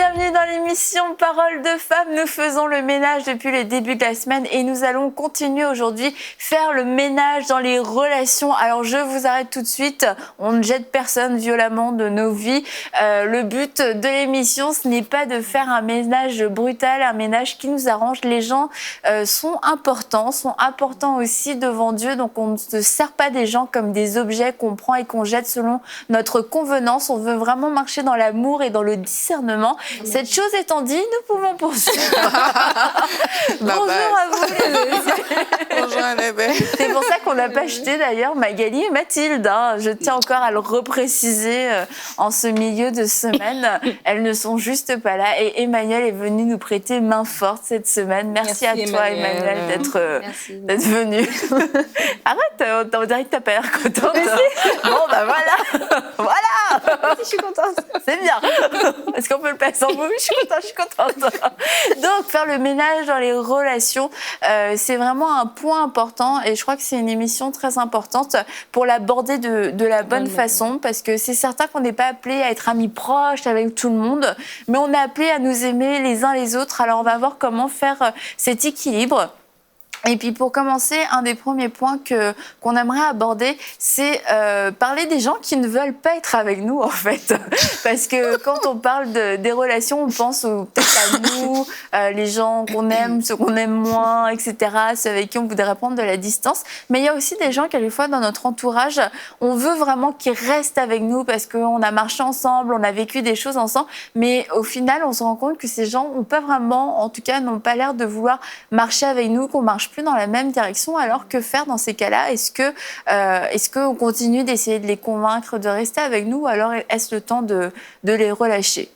bienvenue dans l'émission Parole de Femmes. Nous faisons le ménage depuis le début de la semaine et nous allons continuer aujourd'hui faire le ménage dans les relations. Alors je vous arrête tout de suite, on ne jette personne violemment de nos vies. Le but de l'émission, ce n'est pas de faire un ménage brutal, un ménage qui nous arrange. Les gens sont importants aussi devant Dieu, donc on ne se sert pas des gens comme des objets qu'on prend et qu'on jette selon notre convenance. On veut vraiment marcher dans l'amour et dans le discernement. Cette chose étant dit, nous pouvons poursuivre. Bonjour à vous les Bonjour Annabelle. C'est pour ça qu'on n'a pas jeté d'ailleurs Magali et Mathilde. Hein. Je tiens encore à le repréciser en ce milieu de semaine. Elles ne sont juste pas là. Et Emmanuel est venu nous prêter main forte cette semaine. Merci à toi Emmanuel d'être venu. Arrête, on dirait que t'as pas l'air contente. Bon ben voilà. Je suis contente. C'est bien. Est-ce qu'on peut le passer en vous? Je suis contente. Donc, faire le ménage dans les relations, c'est vraiment un point important et je crois que c'est une émission très importante pour l'aborder de la bonne façon parce que c'est certain qu'on n'est pas appelé à être amis proches avec tout le monde, mais on est appelé à nous aimer les uns les autres. Alors, on va voir comment faire cet équilibre. Et puis pour commencer, un des premiers points qu'on aimerait aborder, c'est parler des gens qui ne veulent pas être avec nous en fait. Parce que quand on parle des relations, on pense peut-être à nous, les gens qu'on aime, ceux qu'on aime moins, etc. Ceux avec qui on voudrait prendre de la distance. Mais il y a aussi des gens, quelquefois, dans notre entourage, on veut vraiment qu'ils restent avec nous parce qu'on a marché ensemble, on a vécu des choses ensemble. Mais au final, on se rend compte que ces gens n'ont pas vraiment, en tout cas, n'ont pas l'air de vouloir marcher avec nous, qu'on marche plus dans la même direction. Alors que faire dans ces cas-là? Est-ce qu'on continue d'essayer de les convaincre de rester avec nous ou alors est-ce le temps de les relâcher?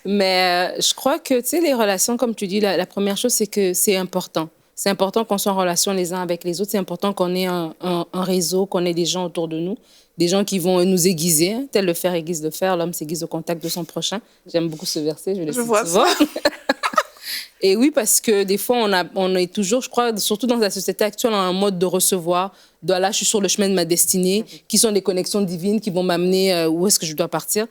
Mais je crois que, tu sais, les relations, comme tu dis, la première chose, c'est que c'est important. C'est important qu'on soit en relation les uns avec les autres. C'est important qu'on ait un réseau, qu'on ait des gens autour de nous, des gens qui vont nous aiguiser. Hein. Tel le fer aiguise le fer, l'homme s'aiguise au contact de son prochain. J'aime beaucoup ce verset, je le cite souvent. Ça. Et oui, parce que des fois, on est toujours, je crois, surtout dans la société actuelle, en un mode de recevoir. De là, je suis sur le chemin de ma destinée, qui sont des connexions divines qui vont m'amener où est-ce que je dois partir.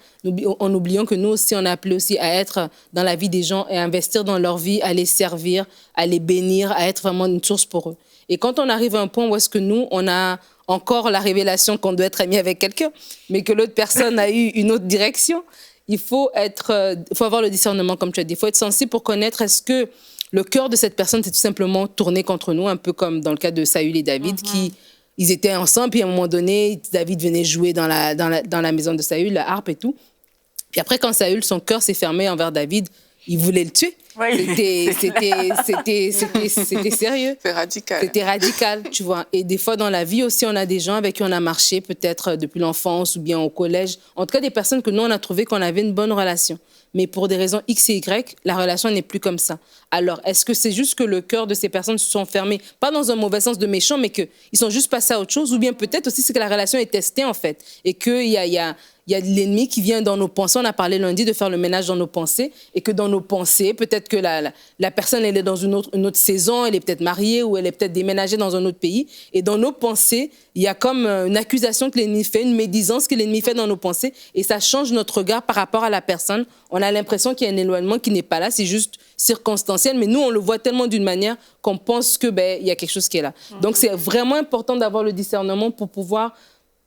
En oubliant que nous aussi, on est appelés aussi à être dans la vie des gens et à investir dans leur vie, à les servir, à les bénir, à être vraiment une source pour eux. Et quand on arrive à un point où est-ce que nous, on a encore la révélation qu'on doit être ami avec quelqu'un, mais que l'autre personne a eu une autre direction, il faut avoir le discernement, comme tu as dit. Il faut être sensible pour connaître est-ce que le cœur de cette personne s'est tout simplement tourné contre nous, un peu comme dans le cas de Saül et David, ils étaient ensemble, puis à un moment donné, David venait jouer dans la maison de Saül, la harpe et tout. Puis après, quand Saül, son cœur s'est fermé envers David, il voulait le tuer. Oui. C'était sérieux. C'est radical. C'était radical, tu vois. Et des fois, dans la vie aussi, on a des gens avec qui on a marché, peut-être depuis l'enfance ou bien au collège. En tout cas, des personnes que nous, on a trouvé qu'on avait une bonne relation. Mais pour des raisons X et Y, la relation n'est plus comme ça. Alors, est-ce que c'est juste que le cœur de ces personnes se sont fermés, pas dans un mauvais sens de méchant, mais qu'ils sont juste passés à autre chose, ou bien peut-être aussi c'est que la relation est testée, en fait, et qu'il y a l'ennemi qui vient dans nos pensées. On a parlé lundi de faire le ménage dans nos pensées, et que dans nos pensées, peut-être que la personne, elle est dans une autre saison, elle est peut-être mariée, ou elle est peut-être déménagée dans un autre pays, et dans nos pensées, il y a comme une accusation que l'ennemi fait, une médisance que l'ennemi fait dans nos pensées, et ça change notre regard par rapport à la personne. On a l'impression qu'il y a un éloignement qui n'est pas là, c'est juste circonstanciel, mais nous, on le voit tellement d'une manière qu'on pense que il y a quelque chose qui est là. Donc, c'est vraiment important d'avoir le discernement pour pouvoir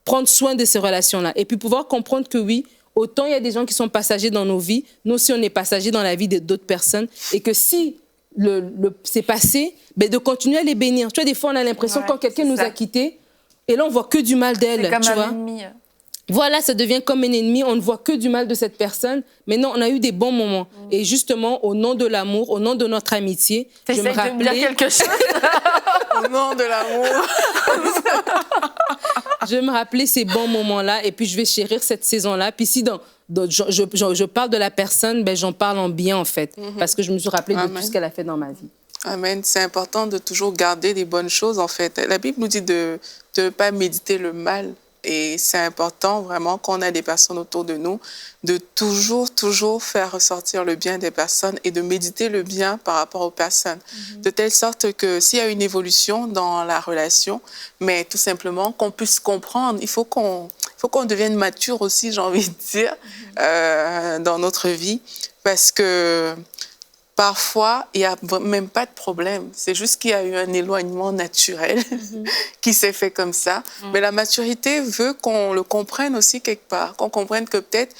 prendre soin de ces relations-là. Et puis pouvoir comprendre que oui, autant il y a des gens qui sont passagers dans nos vies, nous aussi, on est passagers dans la vie d'autres personnes, et que si c'est passé, de continuer à les bénir. Tu vois, des fois, on a l'impression quand quelqu'un nous a quittés, et là, on voit que du mal d'elle. C'est comme tu un vois? ennemi. Voilà, ça devient comme un ennemi. On ne voit que du mal de cette personne. Mais non, on a eu des bons moments. Et justement, au nom de l'amour, au nom de notre amitié, je me rappelais... de me dire quelque chose. Au nom de l'amour. Je me rappelais ces bons moments-là. Et puis, je vais chérir cette saison-là. Puis si je parle de la personne, j'en parle en bien, en fait. Parce que je me suis rappelée de tout ce qu'elle a fait dans ma vie. Amen. C'est important de toujours garder les bonnes choses, en fait. La Bible nous dit de ne pas méditer le mal. Et c'est important vraiment qu'on a des personnes autour de nous, de toujours faire ressortir le bien des personnes et de méditer le bien par rapport aux personnes. De telle sorte que s'il y a une évolution dans la relation, mais tout simplement qu'on puisse comprendre, il faut qu'on faut qu'on devienne mature aussi, j'ai envie de dire, dans notre vie, parce que parfois, il n'y a même pas de problème. C'est juste qu'il y a eu un éloignement naturel qui s'est fait comme ça. Mais la maturité veut qu'on le comprenne aussi quelque part, qu'on comprenne que peut-être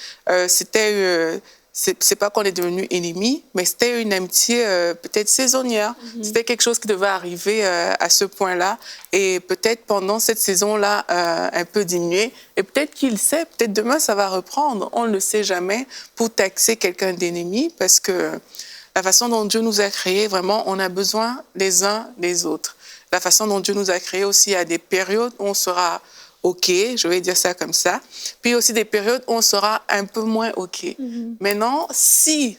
c'était... c'est pas qu'on est devenus ennemis, mais c'était une amitié peut-être saisonnière. C'était quelque chose qui devait arriver à ce point-là. Et peut-être pendant cette saison-là, un peu diminuer. Et peut-être qu'il sait, peut-être demain, ça va reprendre. On ne le sait jamais pour taxer quelqu'un d'ennemi, parce que la façon dont Dieu nous a créés, vraiment, on a besoin les uns des autres. La façon dont Dieu nous a créés aussi, il y a des périodes où on sera OK, je vais dire ça comme ça. Puis aussi des périodes où on sera un peu moins OK. Maintenant, si,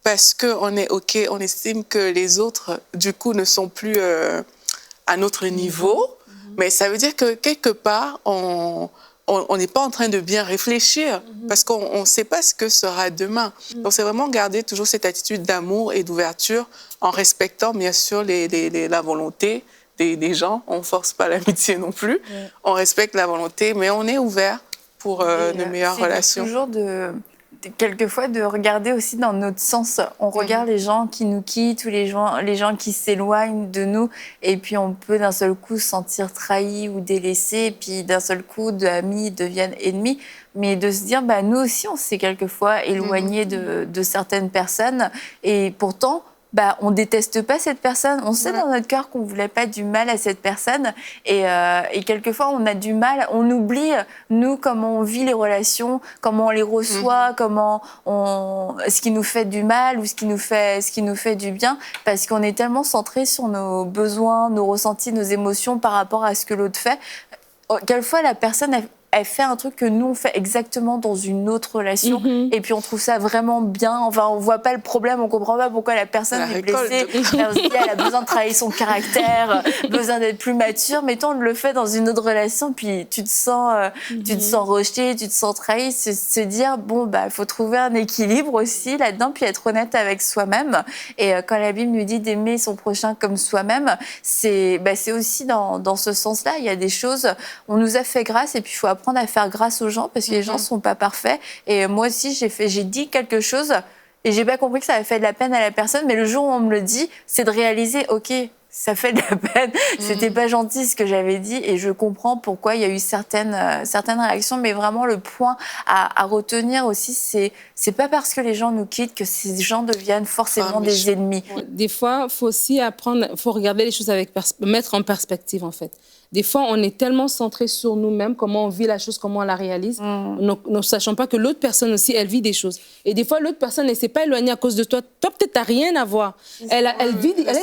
parce qu'on est OK, on estime que les autres, du coup, ne sont plus à notre niveau, mais ça veut dire que quelque part, on n'est pas en train de bien réfléchir parce qu'on ne sait pas ce que sera demain. Donc, c'est vraiment garder toujours cette attitude d'amour et d'ouverture en respectant, bien sûr, la volonté des gens. On ne force pas l'amitié non plus. On respecte la volonté, mais on est ouvert pour de meilleures relations. Toujours quelquefois de regarder aussi dans notre sens. On regarde les gens qui nous quittent ou les gens qui s'éloignent de nous, et puis on peut d'un seul coup se sentir trahi ou délaissé, et puis d'un seul coup, amis deviennent ennemis. Mais de se dire, bah, nous aussi, on s'est quelquefois éloignés de certaines personnes, et pourtant, bah, on déteste pas cette personne. On sait dans notre cœur qu'on voulait pas du mal à cette personne. Et quelquefois, on a du mal. On oublie, nous, comment on vit les relations, comment on les reçoit, ce qui nous fait du mal ou ce qui nous fait du bien. Parce qu'on est tellement centré sur nos besoins, nos ressentis, nos émotions par rapport à ce que l'autre fait. Quelquefois, la personne, elle fait un truc que nous, on fait exactement dans une autre relation. Et puis, on trouve ça vraiment bien. Enfin, on voit pas le problème, on comprend pas pourquoi la personne est blessée. On se dit, elle a besoin de travailler son caractère, besoin d'être plus mature. Mais toi, on le fait dans une autre relation, puis tu te sens rejeté, tu te sens trahi. Se dire, bon, bah, faut trouver un équilibre aussi là-dedans, puis être honnête avec soi-même. Et quand la Bible nous dit d'aimer son prochain comme soi-même, c'est aussi dans ce sens-là. Il y a des choses, on nous a fait grâce, et puis il faut apprendre à faire grâce aux gens, parce que les gens sont pas parfaits. Et moi aussi, j'ai dit quelque chose et j'ai pas compris que ça avait fait de la peine à la personne, mais le jour où on me le dit, c'est de réaliser, ok, ça fait de la peine, c'était pas gentil ce que j'avais dit, et je comprends pourquoi il y a eu certaines réactions. Mais vraiment, le point à retenir aussi, c'est pas parce que les gens nous quittent que ces gens deviennent forcément des ennemis. Des fois, faut aussi apprendre, faut regarder les choses mettre en perspective, en fait. Des fois, on est tellement centré sur nous-mêmes, comment on vit la chose, comment on la réalise, ne sachant pas que l'autre personne aussi, elle vit des choses. Et des fois, l'autre personne, elle ne s'est pas éloignée à cause de toi. Toi, peut-être, tu n'as rien à voir. Elle a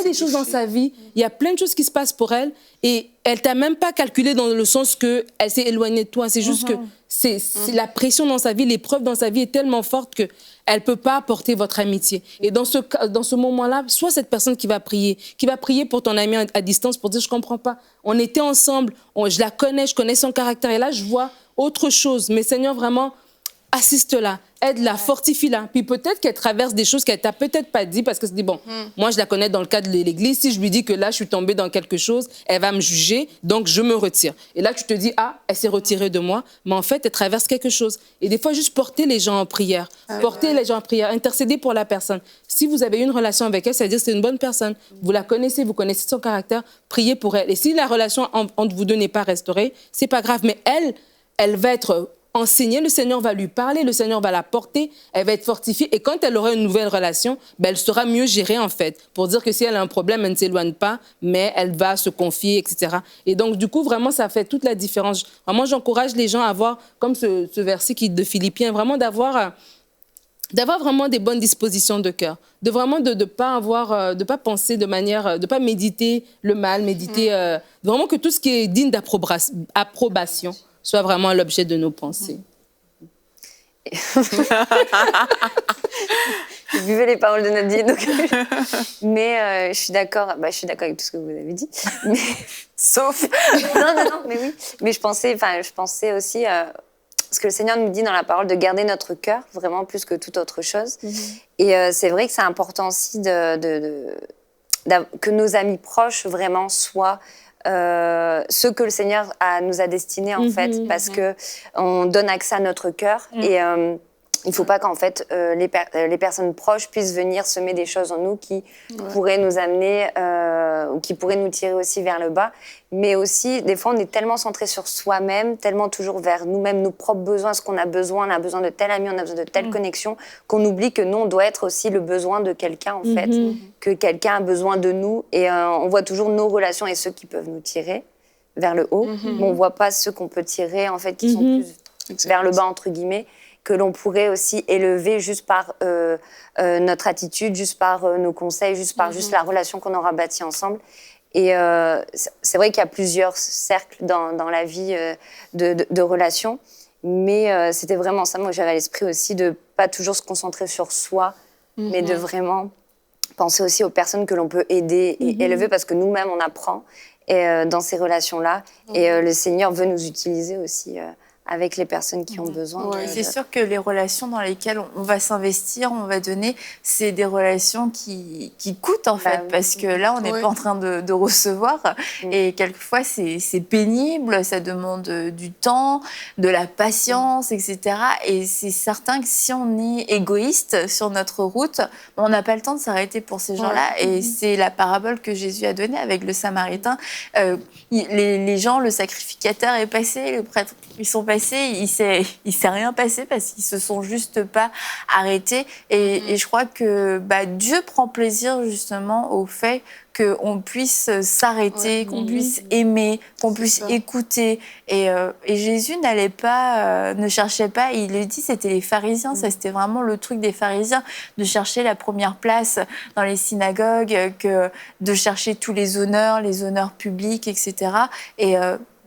des choses dans sa vie. Il y a plein de choses qui se passent pour elle. Et elle ne t'a même pas calculé dans le sens qu'elle s'est éloignée de toi. C'est juste que c'est la pression dans sa vie, l'épreuve dans sa vie est tellement forte qu'elle ne peut pas apporter votre amitié. Et dans ce moment-là, soit cette personne qui va prier pour ton ami à distance pour dire « je ne comprends pas, on était ensemble, je la connais, je connais son caractère, et là, je vois autre chose. Mais Seigneur, vraiment, assiste-la, aide-la, fortifie-la. » Puis peut-être qu'elle traverse des choses qu'elle t'a peut-être pas dit, parce que c'est dit, bon, moi, je la connais dans le cadre de l'église. Si je lui dis que là, je suis tombée dans quelque chose, elle va me juger, donc je me retire. Et là, tu te dis, ah, elle s'est retirée de moi. Mais en fait, elle traverse quelque chose. Et des fois, juste porter les gens en prière. Les gens en prière, intercéder pour la personne. Si vous avez une relation avec elle, ça veut dire que c'est une bonne personne. Vous la connaissez, vous connaissez son caractère, priez pour elle. Et si la relation entre vous deux n'est pas restaurée, c'est pas grave. Mais elle va être enseignée, le Seigneur va lui parler, le Seigneur va la porter, elle va être fortifiée. Et quand elle aura une nouvelle relation, elle sera mieux gérée, en fait. Pour dire que si elle a un problème, elle ne s'éloigne pas, mais elle va se confier, etc. Et donc, du coup, vraiment, ça fait toute la différence. Vraiment, j'encourage les gens à avoir, comme ce verset de Philippiens, vraiment d'avoir vraiment des bonnes dispositions de cœur, de vraiment de pas penser de manière, de pas méditer le mal, vraiment que tout ce qui est digne d'approbation soit vraiment l'objet de nos pensées. Vous buvez les paroles de Nadine. Donc... Mais je suis d'accord avec tout ce que vous avez dit. Mais... Sauf... non, mais oui. Mais je pensais aussi... ce que le Seigneur nous dit dans la parole, de garder notre cœur, vraiment plus que toute autre chose. Et c'est vrai que c'est important aussi que nos amis proches vraiment soient ce que le Seigneur nous a destiné en fait, parce que on donne accès à notre cœur et il faut pas qu'en fait les personnes proches puissent venir semer des choses en nous qui pourraient nous amener ou qui pourraient nous tirer aussi vers le bas. Mais aussi, des fois, on est tellement centré sur soi-même, tellement toujours vers nous-mêmes, nos propres besoins, ce qu'on a besoin. On a besoin de tel ami, on a besoin de telle connexion, qu'on oublie que nous, on doit être aussi le besoin de quelqu'un, en fait, que quelqu'un a besoin de nous. Et on voit toujours nos relations et ceux qui peuvent nous tirer vers le haut, mais on voit pas ceux qu'on peut tirer, en fait, qui sont plus vers le bas, entre guillemets, que l'on pourrait aussi élever juste par notre attitude, juste par nos conseils, juste par juste la relation qu'on aura bâtie ensemble. Et c'est vrai qu'il y a plusieurs cercles dans la vie de relations, mais c'était vraiment ça. Moi, j'avais à l'esprit aussi de pas toujours se concentrer sur soi, mais de vraiment penser aussi aux personnes que l'on peut aider et élever, parce que nous-mêmes, on apprend dans ces relations-là. Et le Seigneur veut nous utiliser aussi avec les personnes qui ont besoin. C'est sûr que les relations dans lesquelles on va s'investir, on va donner, c'est des relations qui coûtent en fait, parce que là, on n'est pas en train de recevoir. Et quelquefois, c'est pénible, ça demande du temps, de la patience, etc. Et c'est certain que si on est égoïste sur notre route, on n'a pas le temps de s'arrêter pour ces gens-là. Et c'est la parabole que Jésus a donnée avec le Samaritain. Les gens, le sacrificateur est passé, le prêtre, ils sont passés, il s'est rien passé parce qu'ils se sont juste pas arrêtés. Et je crois que Dieu prend plaisir justement au fait qu'on puisse s'arrêter, qu'on puisse aimer, qu'on puisse écouter. Et Jésus ne cherchait pas, il le dit, c'était les pharisiens, ça c'était vraiment le truc des pharisiens, de chercher la première place dans les synagogues, de chercher tous les honneurs publics, etc. Et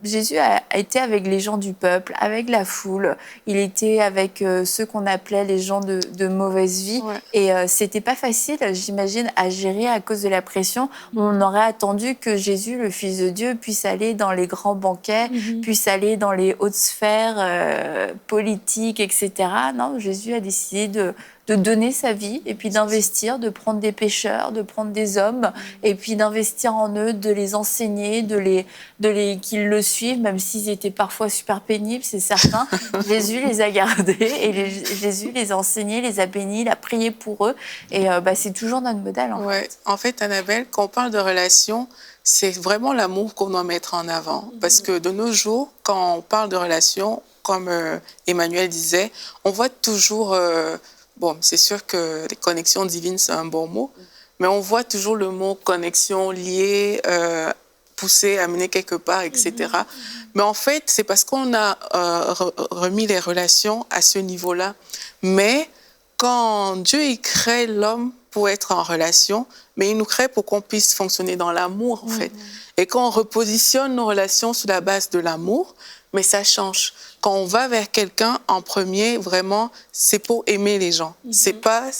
Jésus a été avec les gens du peuple, avec la foule. Il était avec ceux qu'on appelait les gens de mauvaise vie. Et c'était pas facile, j'imagine, à gérer à cause de la pression. On aurait attendu que Jésus, le Fils de Dieu, puisse aller dans les grands banquets, puisse aller dans les hautes sphères politiques, etc. Non, Jésus a décidé de donner sa vie et puis d'investir, de prendre des pécheurs, de prendre des hommes et puis d'investir en eux, de les enseigner, qu'ils le suivent, même s'ils étaient parfois super pénibles, c'est certain. Jésus les a gardés et Jésus les a enseignés, les a bénis, il a prié pour eux et c'est toujours notre modèle. En fait, Annabelle, quand on parle de relations, c'est vraiment l'amour qu'on doit mettre en avant. Parce que de nos jours, quand on parle de relations, comme Emmanuel disait, on voit toujours... Bon, c'est sûr que les connexions divines, c'est un bon mot, mais on voit toujours le mot connexion, lié, poussé, amené quelque part, etc. Mais en fait, c'est parce qu'on a remis les relations à ce niveau-là. Mais quand Dieu il crée l'homme pour être en relation, mais il nous crée pour qu'on puisse fonctionner dans l'amour, en fait. Et quand on repositionne nos relations sur la base de l'amour, mais ça change. Quand on va vers quelqu'un en premier, vraiment, c'est pour aimer les gens. C'est pas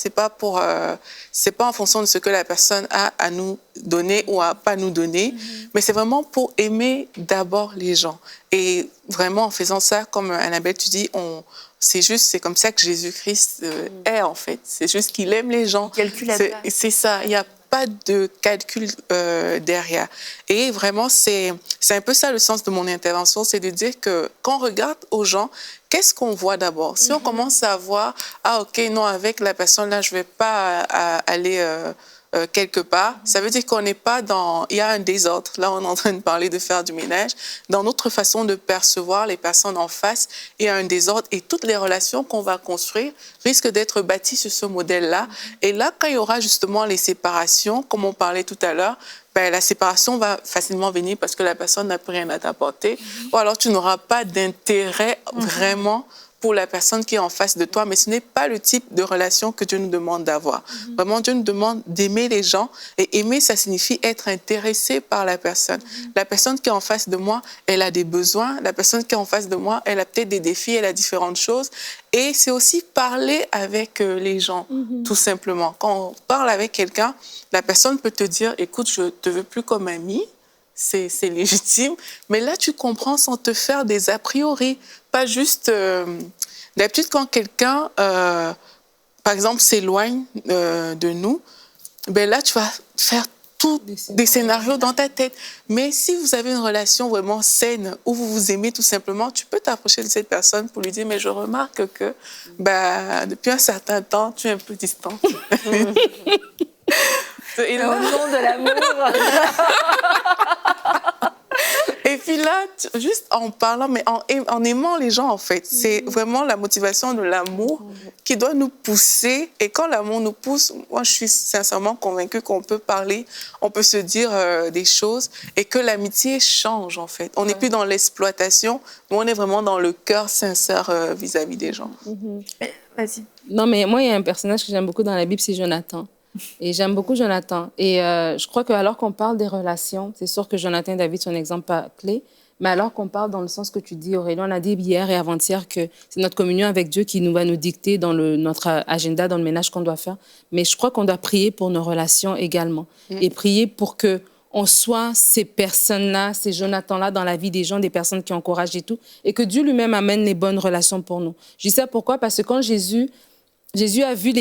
en fonction de ce que la personne a à nous donner ou à pas nous donner, mais c'est vraiment pour aimer d'abord les gens. Et vraiment, en faisant ça, comme Annabelle, tu dis, c'est comme ça que Jésus-Christ est, en fait. C'est juste qu'il aime les gens. C'est ça. Il y a pas de calcul derrière. Et vraiment, c'est un peu ça le sens de mon intervention, c'est de dire que quand on regarde aux gens, qu'est-ce qu'on voit d'abord? Si on commence à voir, ok, non, avec la personne là, je vais pas aller quelque part, ça veut dire qu'on n'est pas dans... Il y a un désordre. Là, on est en train de parler de faire du ménage. Dans notre façon de percevoir les personnes en face, il y a un désordre et toutes les relations qu'on va construire risquent d'être bâties sur ce modèle-là. Et là, quand il y aura justement les séparations, comme on parlait tout à l'heure, la séparation va facilement venir parce que la personne n'a plus rien à t'apporter. Ou alors, tu n'auras pas d'intérêt vraiment pour la personne qui est en face de toi, mais ce n'est pas le type de relation que Dieu nous demande d'avoir. Vraiment, Dieu nous demande d'aimer les gens, et aimer, ça signifie être intéressé par la personne. La personne qui est en face de moi, elle a des besoins. La personne qui est en face de moi, elle a peut-être des défis, elle a différentes choses. Et c'est aussi parler avec les gens, tout simplement. Quand on parle avec quelqu'un, la personne peut te dire, écoute, je ne te veux plus comme ami. C'est légitime, mais là, tu comprends sans te faire des a priori. Pas juste... D'habitude, quand quelqu'un, par exemple, s'éloigne de nous, ben là, tu vas faire des scénarios dans ta tête. Mais si vous avez une relation vraiment saine, où vous vous aimez tout simplement, tu peux t'approcher de cette personne pour lui dire, mais je remarque que depuis un certain temps, tu es un peu distante. Et au nom de l'amour. Et puis là, juste en parlant, mais en aimant les gens, en fait, c'est vraiment la motivation de l'amour qui doit nous pousser. Et quand l'amour nous pousse, moi, je suis sincèrement convaincue qu'on peut parler, on peut se dire des choses et que l'amitié change, en fait. On n'est plus dans l'exploitation, mais on est vraiment dans le cœur sincère vis-à-vis des gens. Vas-y. Non, mais moi, il y a un personnage que j'aime beaucoup dans la Bible, c'est Jonathan. Et j'aime beaucoup Jonathan. Et je crois qu'alors qu'on parle des relations, c'est sûr que Jonathan et David sont un exemple clé, mais alors qu'on parle dans le sens que tu dis, Aurélie, on a dit hier et avant-hier que c'est notre communion avec Dieu qui va nous dicter dans notre agenda, dans le ménage qu'on doit faire. Mais je crois qu'on doit prier pour nos relations également. Et prier pour qu'on soit ces personnes-là, ces Jonathan-là dans la vie des gens, des personnes qui encouragent et tout, et que Dieu lui-même amène les bonnes relations pour nous. Je dis ça pourquoi? Parce que quand Jésus a vu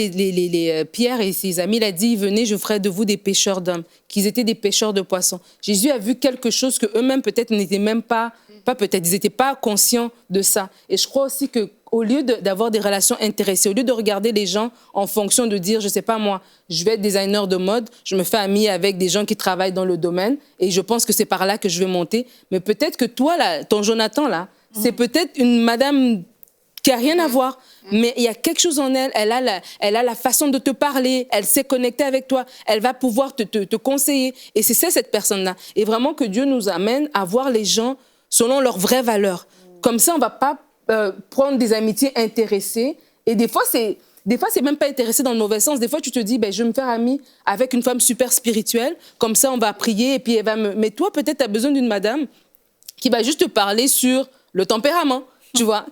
Pierre et ses amis, il a dit, venez, je ferai de vous des pêcheurs d'hommes, qu'ils étaient des pêcheurs de poissons. Jésus a vu quelque chose qu'eux-mêmes peut-être n'étaient même pas peut-être, ils n'étaient pas conscients de ça. Et je crois aussi qu'au lieu d'avoir des relations intéressées, au lieu de regarder les gens en fonction de dire, je ne sais pas moi, je vais être designer de mode, je me fais amie avec des gens qui travaillent dans le domaine et je pense que c'est par là que je vais monter. Mais peut-être que toi, là, ton Jonathan, là, c'est peut-être une madame qui n'a rien à voir. Mais il y a quelque chose en elle, elle a la façon de te parler, elle sait connecter avec toi, elle va pouvoir te conseiller. Et c'est ça, cette personne-là. Et vraiment que Dieu nous amène à voir les gens selon leurs vraies valeurs. Comme ça, on ne va pas prendre des amitiés intéressées. Et des fois, c'est même pas intéressé dans le mauvais sens. Des fois, tu te dis, je vais me faire amie avec une femme super spirituelle. Comme ça, on va prier et puis elle va me... Mais toi, peut-être, tu as besoin d'une madame qui va juste te parler sur le tempérament, tu vois,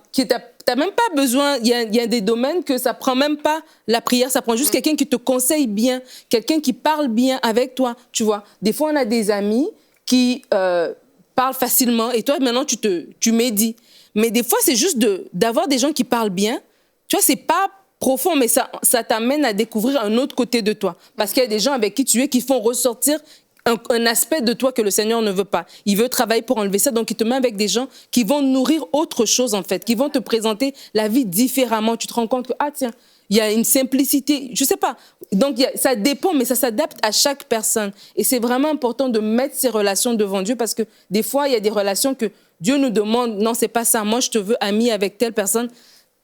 t'as même pas besoin, il y a des domaines que ça prend même pas la prière, ça prend juste quelqu'un qui te conseille bien, quelqu'un qui parle bien avec toi, tu vois. Des fois, on a des amis qui parlent facilement et toi, maintenant, tu médis. Mais des fois, c'est juste d'avoir des gens qui parlent bien, tu vois, c'est pas profond, mais ça t'amène à découvrir un autre côté de toi. Parce qu'il y a des gens avec qui tu es qui font ressortir un aspect de toi que le Seigneur ne veut pas. Il veut travailler pour enlever ça, donc il te met avec des gens qui vont nourrir autre chose, en fait, qui vont te présenter la vie différemment. Tu te rends compte que, tiens, il y a une simplicité, je sais pas. Donc, ça dépend, mais ça s'adapte à chaque personne. Et c'est vraiment important de mettre ces relations devant Dieu parce que des fois, il y a des relations que Dieu nous demande, non, c'est pas ça, moi, je te veux ami avec telle personne.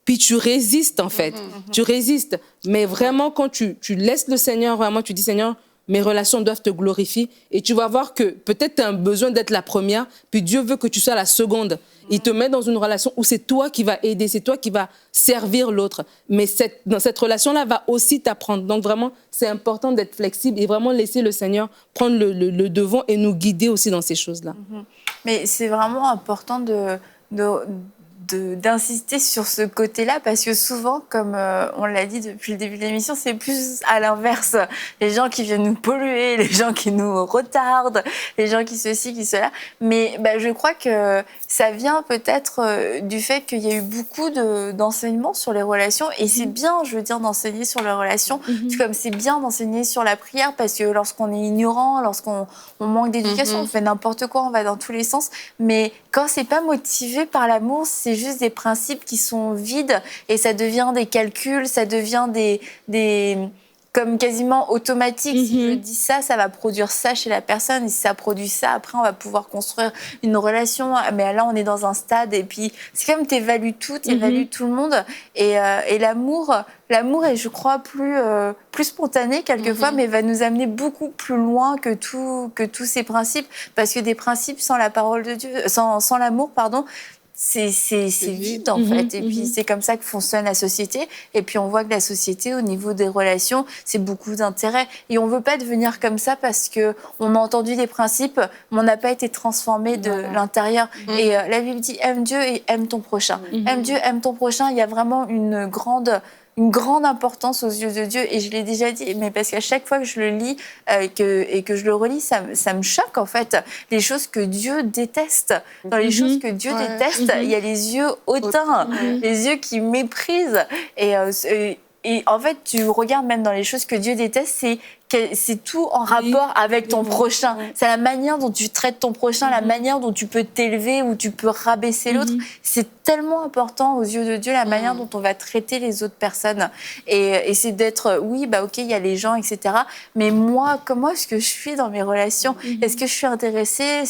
Puis tu résistes, en fait. Tu résistes. Mais vraiment, quand tu laisses le Seigneur, vraiment, tu dis, Seigneur, mes relations doivent te glorifier. Et tu vas voir que peut-être tu as besoin d'être la première, puis Dieu veut que tu sois la seconde. Il te met dans une relation où c'est toi qui vas aider, c'est toi qui vas servir l'autre. Mais dans cette relation-là, va aussi t'apprendre. Donc vraiment, c'est important d'être flexible et vraiment laisser le Seigneur prendre le devant et nous guider aussi dans ces choses-là. Mais c'est vraiment important d'insister sur ce côté-là parce que souvent, comme on l'a dit depuis le début de l'émission, c'est plus à l'inverse. Les gens qui viennent nous polluer, les gens qui nous retardent, les gens qui ceci, qui cela. Mais je crois que ça vient peut-être du fait qu'il y a eu beaucoup d'enseignements sur les relations et c'est bien, je veux dire, d'enseigner sur les relations, comme c'est bien d'enseigner sur la prière parce que lorsqu'on est ignorant, lorsqu'on manque d'éducation, on fait n'importe quoi, on va dans tous les sens. Mais quand c'est pas motivé par l'amour, c'est juste des principes qui sont vides et ça devient des calculs, ça devient des comme quasiment automatique. Si je dis ça, ça va produire ça chez la personne. Et si ça produit ça, après, on va pouvoir construire une relation. Mais là, on est dans un stade. Et puis, c'est comme t'évalues tout, t'évalues tout le monde. Et l'amour est, je crois, plus spontané quelquefois, mais va nous amener beaucoup plus loin que tous ces principes. Parce que des principes sans la parole de Dieu, sans l'amour, pardon, c'est vide en fait. Et puis c'est comme ça que fonctionne la société. Et puis on voit que la société, au niveau des relations, c'est beaucoup d'intérêt. Et on veut pas devenir comme ça parce que on a entendu des principes, mais on n'a pas été transformé de l'intérieur. Et la Bible dit aime Dieu et aime ton prochain. Aime Dieu, aime ton prochain. Il y a vraiment une grande importance aux yeux de Dieu, et je l'ai déjà dit, mais parce qu'à chaque fois que je le lis et que je le relis, ça me choque en fait. Les choses que Dieu déteste. Dans les choses que Dieu déteste, il y a les yeux hautains, les yeux qui méprisent. Et et en fait, tu regardes même dans les choses que Dieu déteste, c'est tout en rapport avec ton prochain. C'est la manière dont tu traites ton prochain, la manière dont tu peux t'élever ou tu peux rabaisser l'autre. C'est tellement important aux yeux de Dieu, la manière dont on va traiter les autres personnes. Et c'est d'être, oui, bah ok, il y a les gens, etc. Mais moi, comment est-ce que je suis dans mes relations? Est-ce que je suis intéressée?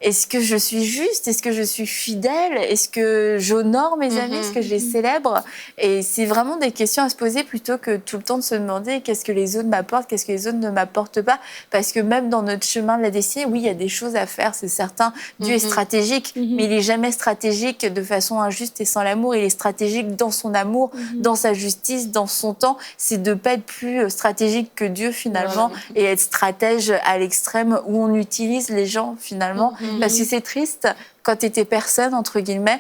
Est-ce que je suis juste? Est-ce que je suis fidèle? Est-ce que j'honore mes amis? Est-ce que je les célèbre? Et c'est vraiment des questions à se poser plutôt que tout le temps de se demander qu'est-ce que les autres m'apportent, qu'est-ce que les autres ne m'apportent pas. Parce que même dans notre chemin de la destinée, oui, il y a des choses à faire, c'est certain. Dieu est stratégique, mais il n'est jamais stratégique de façon injuste et sans l'amour. Il est stratégique dans son amour, dans sa justice, dans son temps. C'est de ne pas être plus stratégique que Dieu finalement et être stratège à l'extrême où on utilise les gens finalement. Parce que c'est triste quand tu étais personne, entre guillemets,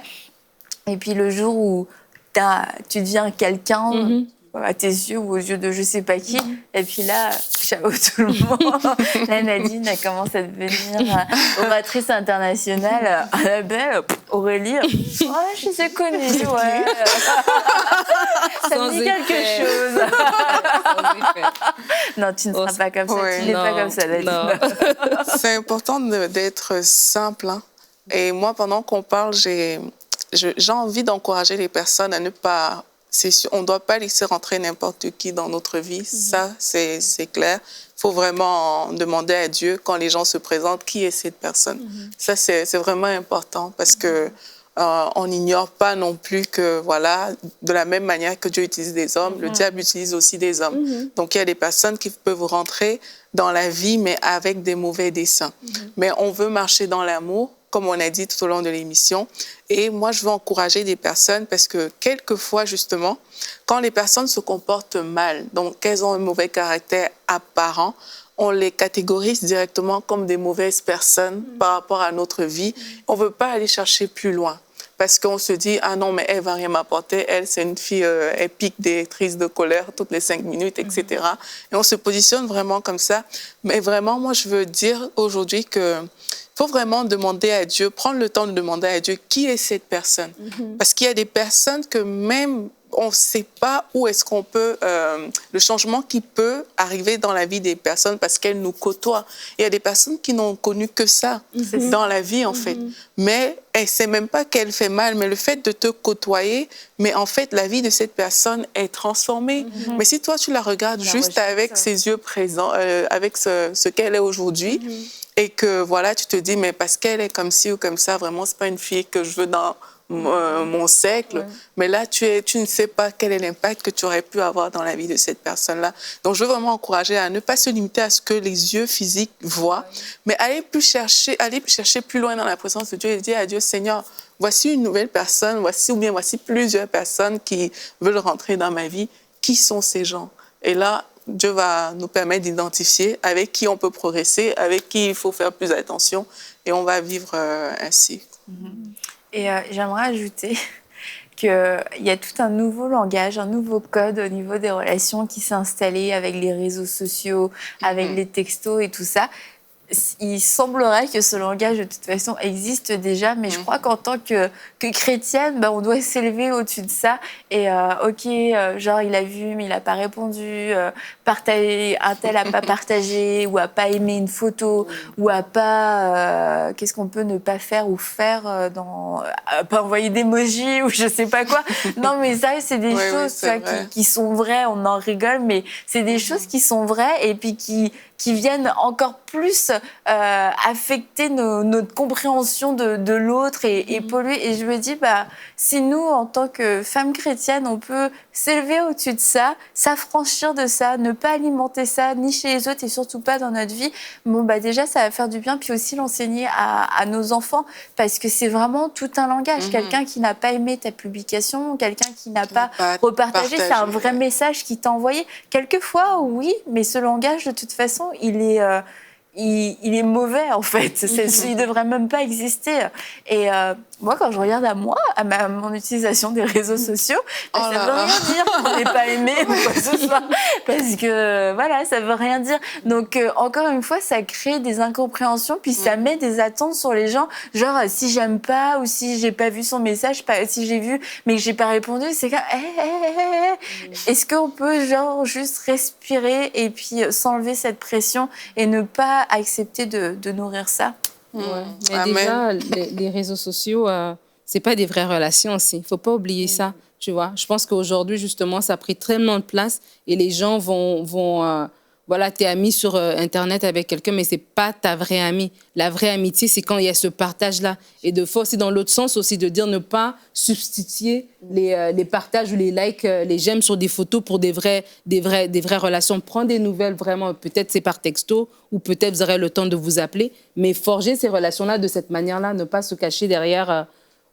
et puis le jour où tu deviens quelqu'un à tes yeux ou aux yeux de je sais pas qui, et puis là, ciao tout le monde. Là, Nadine, elle commence à devenir oratrice internationale. Annabelle, Aurélie, oh, je les ai connues, ouais. Ça me dit quelque chose. Non, tu ne seras pas comme ça. Tu n'es pas comme ça, Nadine. C'est important d'être simple. Hein. Et moi, pendant qu'on parle, j'ai envie d'encourager les personnes à ne pas... on ne doit pas laisser rentrer n'importe qui dans notre vie. Ça, c'est clair. Il faut vraiment demander à Dieu, quand les gens se présentent, qui est cette personne. Ça, c'est vraiment important parce que on n'ignore pas non plus que, voilà, de la même manière que Dieu utilise des hommes, le diable utilise aussi des hommes. Donc, il y a des personnes qui peuvent rentrer dans la vie, mais avec des mauvais desseins. Mais on veut marcher dans l'amour, comme on a dit tout au long de l'émission. Et moi, je veux encourager des personnes parce que quelquefois, justement, quand les personnes se comportent mal, donc qu'elles ont un mauvais caractère apparent, on les catégorise directement comme des mauvaises personnes par rapport à notre vie. On ne veut pas aller chercher plus loin parce qu'on se dit « Ah non, mais elle ne va rien m'apporter. Elle, c'est une fille, elle pique des crises de colère toutes les 5 minutes, etc. » Et on se positionne vraiment comme ça. Mais vraiment, moi, je veux dire aujourd'hui que faut vraiment demander à Dieu, prendre le temps de demander à Dieu qui est cette personne. Parce qu'il y a des personnes que même on ne sait pas où est-ce qu'on peut, le changement qui peut arriver dans la vie des personnes parce qu'elles nous côtoient. Il y a des personnes qui n'ont connu que ça dans la vie, en fait. Mais elle ne sait même pas qu'elle fait mal, mais le fait de te côtoyer, mais en fait, la vie de cette personne est transformée. Mais si toi, tu la regardes juste avec ses yeux présents, avec ce qu'elle est aujourd'hui, et que, voilà, tu te dis, mais parce qu'elle est comme ci ou comme ça, vraiment, ce n'est pas une fille que je veux dans mon cercle. Mais là, tu ne sais pas quel est l'impact que tu aurais pu avoir dans la vie de cette personne-là. Donc, je veux vraiment encourager à ne pas se limiter à ce que les yeux physiques voient, mais aller chercher plus loin dans la présence de Dieu et dire à Dieu, Seigneur, voici une nouvelle personne, voici plusieurs personnes qui veulent rentrer dans ma vie. Qui sont ces gens? Et là, Dieu va nous permettre d'identifier avec qui on peut progresser, avec qui il faut faire plus attention, et on va vivre ainsi. Et j'aimerais ajouter qu'il y a tout un nouveau langage, un nouveau code au niveau des relations qui s'est installé avec les réseaux sociaux, avec les textos et tout ça. Il semblerait que ce langage, de toute façon, existe déjà, mais je crois qu'en tant que chrétienne, on doit s'élever au-dessus de ça. Et genre, il a vu, mais il n'a pas répondu, un tel n'a pas partagé, ou n'a pas aimé une photo, ou n'a pas... qu'est-ce qu'on peut ne pas faire ou faire pas envoyer d'emoji, ou je ne sais pas quoi. Non, mais ça, c'est des choses qui sont vraies, on en rigole, mais c'est des choses qui sont vraies, et puis qui viennent encore plus affecter notre compréhension de l'autre et polluer. Et je me dis, si nous, en tant que femmes chrétiennes, on peut s'élever au-dessus de ça, s'affranchir de ça, ne pas alimenter ça, ni chez les autres et surtout pas dans notre vie, déjà, ça va faire du bien. Puis aussi l'enseigner à nos enfants, parce que c'est vraiment tout un langage. Quelqu'un qui n'a pas aimé ta publication, quelqu'un qui n'a pas repartagé, c'est un vrai message qui t'a envoyé. Quelquefois, oui, mais ce langage, de toute façon, il est mauvais, en fait. Il ne devrait même pas exister. Et Moi, quand je regarde à mon utilisation des réseaux sociaux, ça Oh ne là veut là. rien dire qu'on n'est pas aimé ou quoi que ce soit. Parce que, voilà, ça veut rien dire. Donc, encore une fois, ça crée des incompréhensions, puis ça met des attentes sur les gens. Genre, si j'aime pas ou si j'ai pas vu son message, si j'ai vu mais que j'ai pas répondu, c'est comme, est-ce qu'on peut, genre, juste respirer et puis s'enlever cette pression et ne pas accepter de nourrir ça? Ouais. Mais Amen. déjà, les réseaux sociaux, c'est pas des vraies relations aussi. Il faut pas oublier ça, tu vois. Je pense qu'aujourd'hui, justement, ça a pris tellement de place et les gens vont voilà, t'es ami sur Internet avec quelqu'un, mais c'est pas ta vraie amie. La vraie amitié, c'est quand il y a ce partage-là. Et de fois aussi, dans l'autre sens aussi, de dire ne pas substituer les partages ou les likes, les j'aime sur des photos pour des vraies relations. Prends des nouvelles vraiment, peut-être c'est par texto ou peut-être vous aurez le temps de vous appeler, mais forger ces relations-là de cette manière-là, ne pas se cacher derrière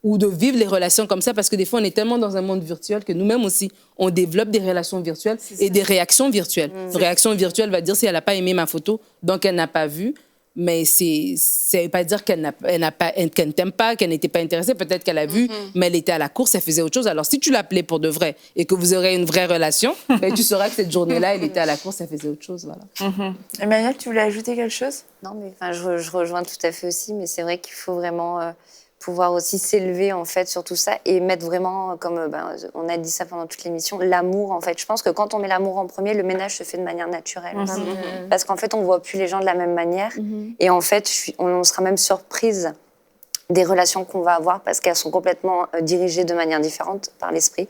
ou de vivre les relations comme ça, parce que des fois, on est tellement dans un monde virtuel que nous-mêmes aussi, on développe des relations virtuelles et des réactions virtuelles. Une réaction virtuelle va dire si elle n'a pas aimé ma photo, donc elle n'a pas vu, mais ça ne veut pas dire qu'elle ne t'aime pas, qu'elle n'était pas intéressée. Peut-être qu'elle a vu, mais elle était à la course, elle faisait autre chose. Alors, si tu l'appelais pour de vrai et que vous aurez une vraie relation, ben, tu sauras que cette journée-là, elle était à la course, elle faisait autre chose. Voilà. Emmanuel, tu voulais ajouter quelque chose? Non, mais enfin, je rejoins tout à fait aussi, mais c'est vrai qu'il faut vraiment pouvoir aussi s'élever en fait sur tout ça et mettre vraiment, comme on a dit ça pendant toute l'émission, l'amour en fait. Je pense que quand on met l'amour en premier, le ménage se fait de manière naturelle aussi. Parce qu'en fait, on voit plus les gens de la même manière et en fait, on sera même surprise des relations qu'on va avoir parce qu'elles sont complètement dirigées de manière différente par l'esprit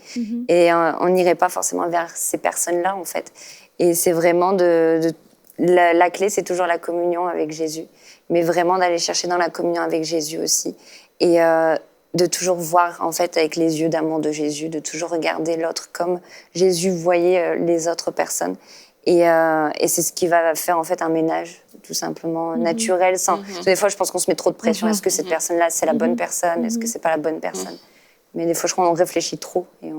et on n'irait pas forcément vers ces personnes-là en fait. Et c'est vraiment la clé, c'est toujours la communion avec Jésus, mais vraiment d'aller chercher dans la communion avec Jésus aussi et de toujours voir en fait avec les yeux d'amour de Jésus, de toujours regarder l'autre comme Jésus voyait les autres personnes. Et c'est ce qui va faire en fait un ménage tout simplement naturel. Sans... Des fois, je pense qu'on se met trop de pression. Est-ce que cette personne-là, c'est la bonne personne? Est-ce que c'est pas la bonne personne? Mais des fois, je crois qu'on réfléchit trop et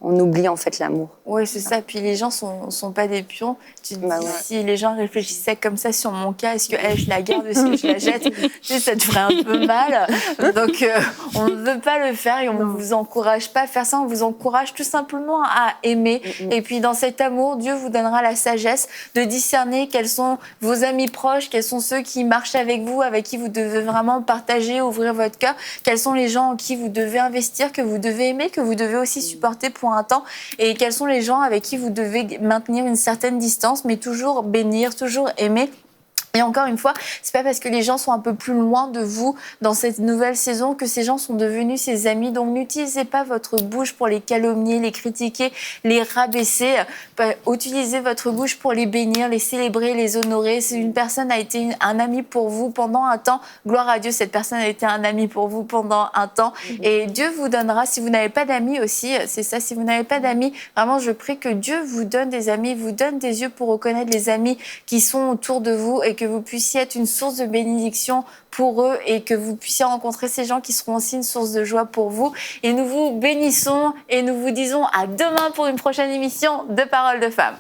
on oublie en fait l'amour. Oui, c'est ça. Puis les gens sont pas des pions. Tu te dis, ouais. si les gens réfléchissaient comme ça sur mon cas, est-ce que je la garde, est-ce que je la jette? Tu sais, ça te ferait un peu mal. Donc, on ne veut pas le faire et on ne vous encourage pas à faire ça. On vous encourage tout simplement à aimer. Et puis, dans cet amour, Dieu vous donnera la sagesse de discerner quels sont vos amis proches, quels sont ceux qui marchent avec vous, avec qui vous devez vraiment partager, ouvrir votre cœur, quels sont les gens en qui vous devez investir, que vous devez aimer, que vous devez aussi supporter pour un temps, et quels sont les gens avec qui vous devez maintenir une certaine distance, mais toujours bénir, toujours aimer. Et encore une fois, c'est pas parce que les gens sont un peu plus loin de vous dans cette nouvelle saison que ces gens sont devenus ses amis. Donc n'utilisez pas votre bouche pour les calomnier, les critiquer, les rabaisser. Utilisez votre bouche pour les bénir, les célébrer, les honorer. Si une personne a été un ami pour vous pendant un temps, gloire à Dieu, cette personne a été un ami pour vous pendant un temps. Et Dieu vous donnera, si vous n'avez pas d'amis aussi, c'est ça, si vous n'avez pas d'amis, vraiment je prie que Dieu vous donne des amis, vous donne des yeux pour reconnaître les amis qui sont autour de vous et que vous puissiez être une source de bénédiction pour eux et que vous puissiez rencontrer ces gens qui seront aussi une source de joie pour vous. Et nous vous bénissons et nous vous disons à demain pour une prochaine émission de Paroles de Femmes.